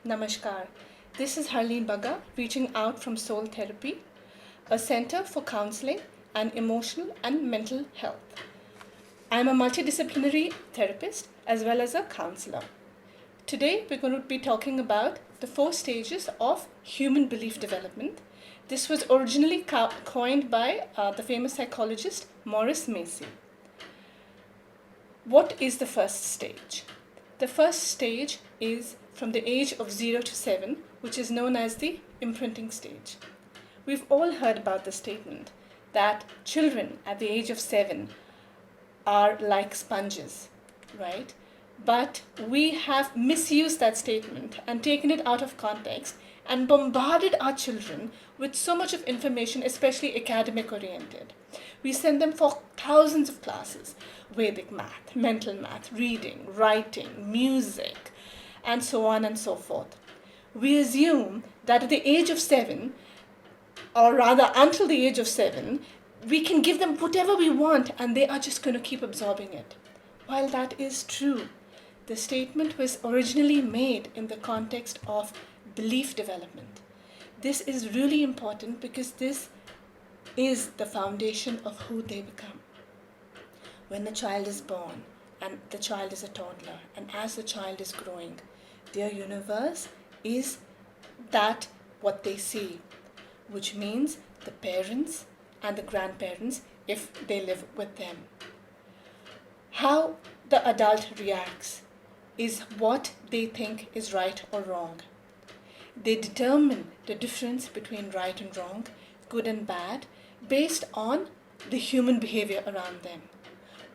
Namaskar. This is Harleen Baga reaching out from Soul Therapy, a center for counseling and emotional and mental health. I'm a multidisciplinary therapist as well as a counselor. Today we're going to be talking about the 4 stages of human belief development. This was originally coined by the famous psychologist Maurice Macy. What is the first stage? The first stage is from the age of 0 to 7, which is known as the imprinting stage. We've all heard about the statement that children at the age of 7 are like sponges, right? But we have misused that statement and taken it out of context and bombarded our children with so much of information, especially academic oriented. We send them for thousands of classes, Vedic math, mental math, reading, writing, music, and so on and so forth. We assume that at the age of 7, or rather until the age of 7, we can give them whatever we want and they are just going to keep absorbing it. While that is true, the statement was originally made in the context of belief development. This is really important because this is the foundation of who they become. When the child is born and the child is a toddler, and as the child is growing, their universe is that what they see, which means the parents and the grandparents if they live with them. How the adult reacts is what they think is right or wrong. They determine the difference between right and wrong, good and bad, based on the human behavior around them.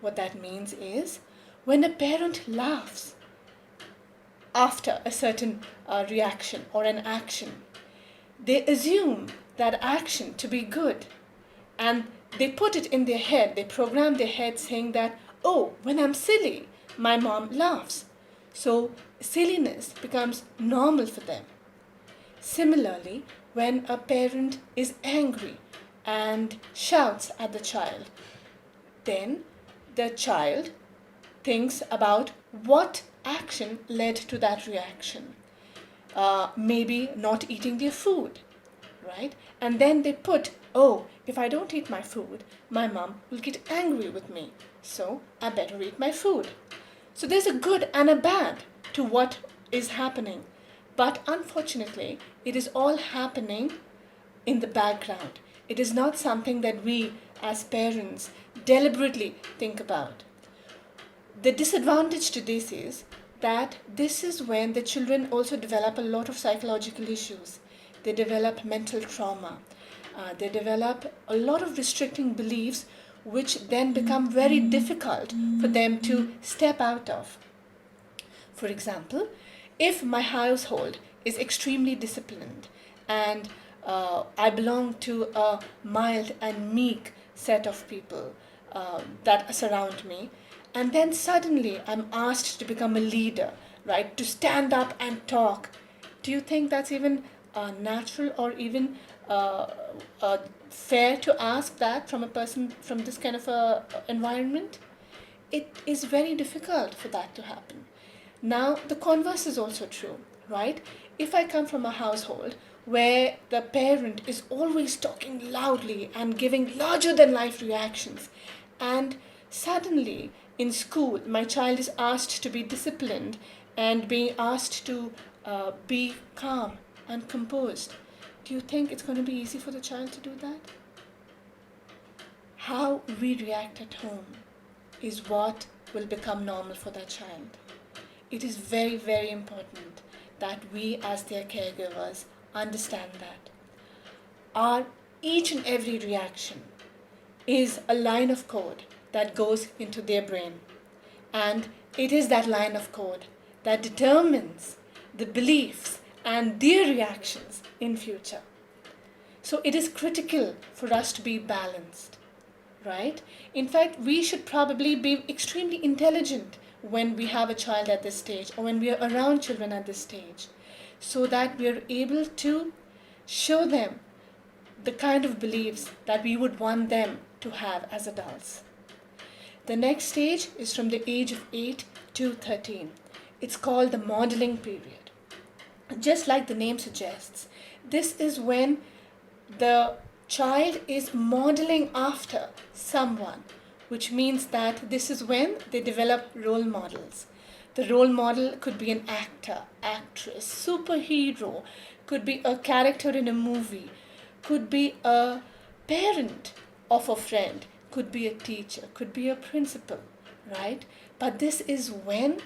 What that means is when a parent laughs after a certain reaction or an action, they assume that action to be good and they put it in their head, they program their head saying that, oh, when I'm silly, my mom laughs. So silliness becomes normal for them. Similarly, when a parent is angry and shouts at the child, then the child thinks about what action led to that reaction. Maybe not eating their food, right? And then they put, oh, if I don't eat my food, my mom will get angry with me, so I better eat my food. So there's a good and a bad to what is happening. But unfortunately, it is all happening in the background. It is not something that we as parents deliberately think about. The disadvantage to this is that this is when the children also develop a lot of psychological issues. They develop mental trauma. They develop a lot of restricting beliefs which then become very difficult for them to step out of. For example, if my household is extremely disciplined and I belong to a mild and meek set of people that surround me, and then suddenly I'm asked to become a leader, right, to stand up and talk, do you think that's even natural or even fair to ask that from a person from this kind of a environment? It is very difficult for that to happen. Now, the converse is also true, right? If I come from a household where the parent is always talking loudly and giving larger than life reactions, and suddenly in school my child is asked to be disciplined and being asked to be calm and composed, do you think it's going to be easy for the child to do that? How we react at home is what will become normal for that child. It is very, very important that we as their caregivers understand that. Our each and every reaction is a line of code that goes into their brain. And it is that line of code that determines the beliefs and their reactions in future. So it is critical for us to be balanced, right? In fact, we should probably be extremely intelligent when we have a child at this stage or when we are around children at this stage, so that we are able to show them the kind of beliefs that we would want them to have as adults. The next stage is from the age of 8 to 13. It's called the modeling period. just like the name suggests, this is when the child is modeling after someone, which means that this is when they develop role models. The role model could be an actor, actress, superhero, could be a character in a movie, could be a parent of a friend, could be a teacher, could be a principal, right? But this is when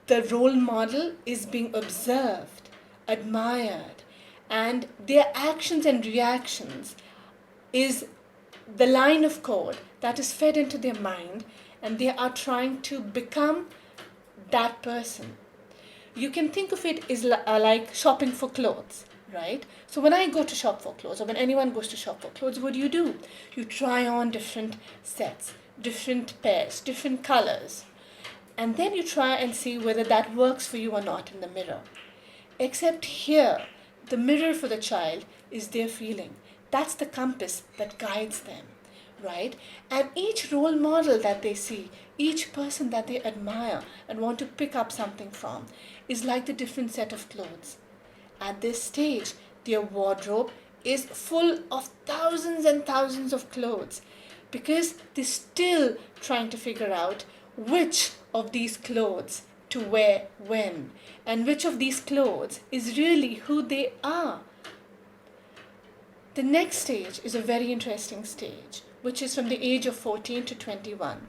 the role model is being observed, admired, and their actions and reactions is the line of code that is fed into their mind, and they are trying to become that person. You can think of it as like shopping for clothes, right? So when I go to shop for clothes, or when anyone goes to shop for clothes, what do? You try on different sets, different pairs, different colors, and then you try and see whether that works for you or not in the mirror. Except here, the mirror for the child is their feeling. That's the compass that guides them, right? And each role model that they see, each person that they admire and want to pick up something from, is like the different set of clothes. At this stage, their wardrobe is full of thousands and thousands of clothes, because they're still trying to figure out which of these clothes to wear when, and which of these clothes is really who they are. The next stage is a very interesting stage, which is from the age of 14 to 21.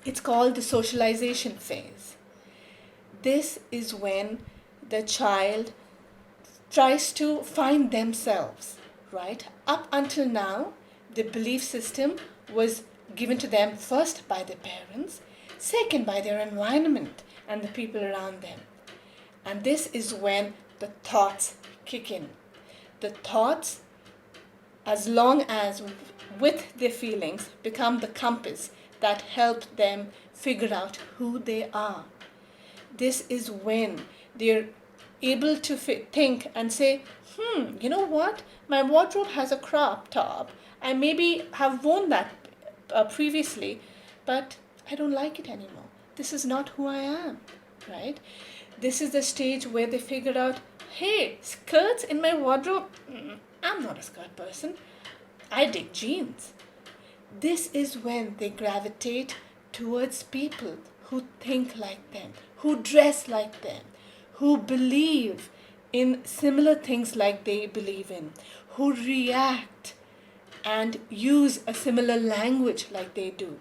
It's called the socialization phase. This is when the child tries to find themselves, right? Up until now, the belief system was given to them first by their parents, second by their environment and the people around them. And this is when the thoughts kick in. The thoughts, as long as with their feelings, become the compass that help them figure out who they are. This is when they're able to think and say, you know what? My wardrobe has a crop top. I maybe have worn that previously, but I don't like it anymore. This is not who I am, right? This is the stage where they figure out, hey, skirts in my wardrobe? I'm not a skirt person. I dig jeans. This is when they gravitate towards people who think like them, who dress like them, who believe in similar things like they believe in, who react and use a similar language like they do.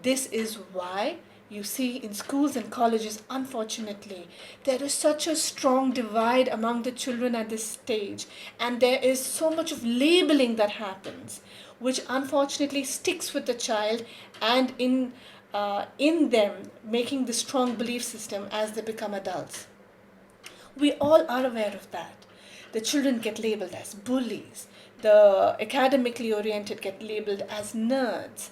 This is why you see in schools and colleges, unfortunately, there is such a strong divide among the children at this stage, and there is so much of labeling that happens, which unfortunately sticks with the child and in them making the strong belief system as they become adults. We all are aware of that. The children get labeled as bullies. The academically oriented get labeled as nerds.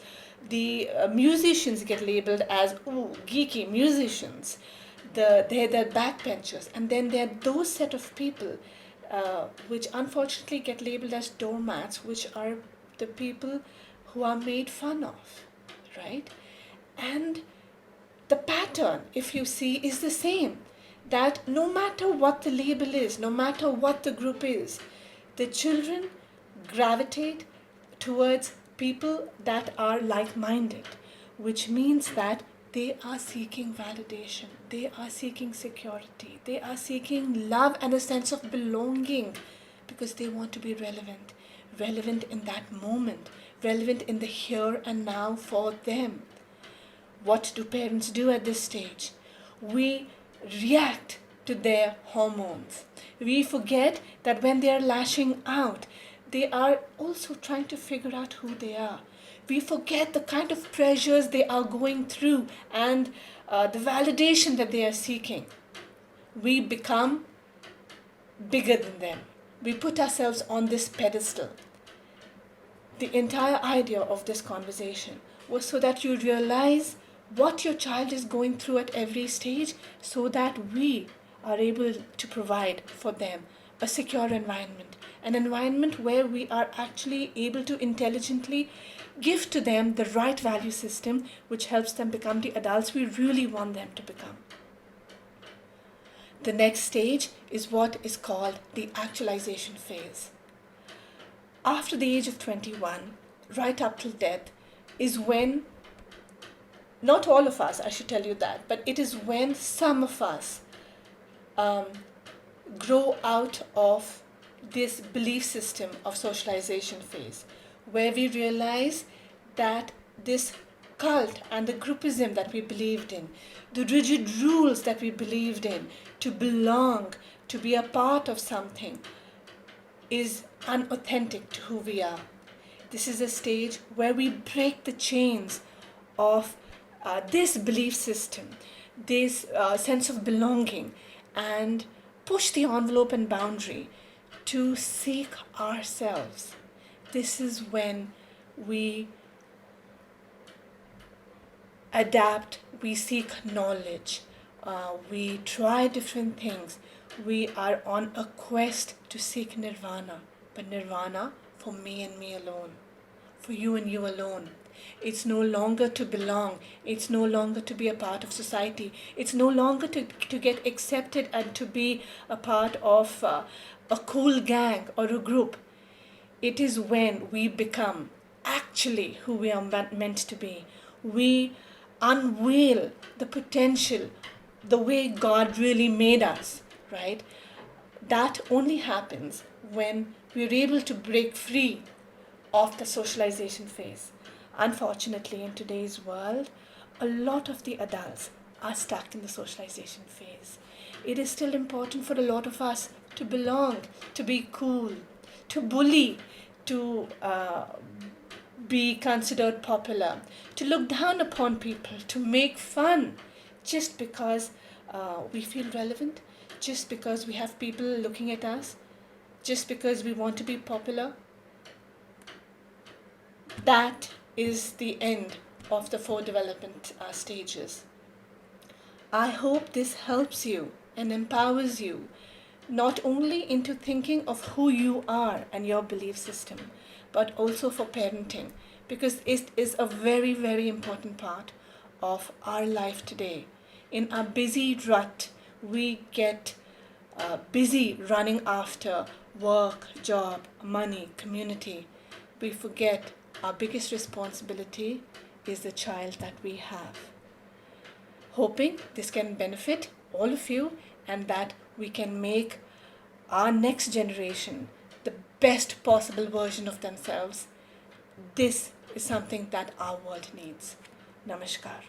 The musicians get labeled as geeky musicians. They're the backbenchers. And then there are those set of people which unfortunately get labeled as doormats, which are the people who are made fun of, right? And the pattern, if you see, is the same. That no matter what the label is, no matter what the group is, the children gravitate towards people that are like-minded, which means that they are seeking validation, they are seeking security, they are seeking love and a sense of belonging, because they want to be relevant in that moment, relevant in the here and now for them. What do parents do at this stage? We react to their hormones. We forget that when they are lashing out, they are also trying to figure out who they are. We forget the kind of pressures they are going through and the validation that they are seeking. We become bigger than them. We put ourselves on this pedestal. The entire idea of this conversation was so that you realize what your child is going through at every stage, so that we are able to provide for them a secure environment, an environment where we are actually able to intelligently give to them the right value system which helps them become the adults we really want them to become. The next stage is what is called the actualization phase. After the age of 21, right up till death, is when, not all of us, I should tell you that, but it is when some of us grow out of this belief system of socialization phase, where we realize that this cult and the groupism that we believed in, the rigid rules that we believed in, to belong, to be a part of something, is unauthentic to who we are. This is a stage where we break the chains of this belief system, this sense of belonging, and push the envelope and boundary to seek ourselves. This is when we adapt, we seek knowledge, we try different things. We are on a quest to seek nirvana, but nirvana for me and me alone, for you and you alone. It's no longer to belong. It's no longer to be a part of society. It's no longer to get accepted and to be a part of a cool gang or a group. It is when we become actually who we are meant to be. We unveil the potential, the way God really made us, right? That only happens when we're able to break free of the socialization phase. Unfortunately, in today's world, a lot of the adults are stuck in the socialization phase. It is still important for a lot of us to belong, to be cool, to bully, to be considered popular, to look down upon people, to make fun, just because we feel relevant, just because we have people looking at us, just because we want to be popular. That is the end of the 4 development stages. I hope this helps you and empowers you not only into thinking of who you are and your belief system, but also for parenting, because it is a very, very important part of our life today. In our busy rut, we get busy running after work, job, money, community. We forget our biggest responsibility is the child that we have. Hoping this can benefit all of you and that we can make our next generation the best possible version of themselves. This is something that our world needs. Namaskar.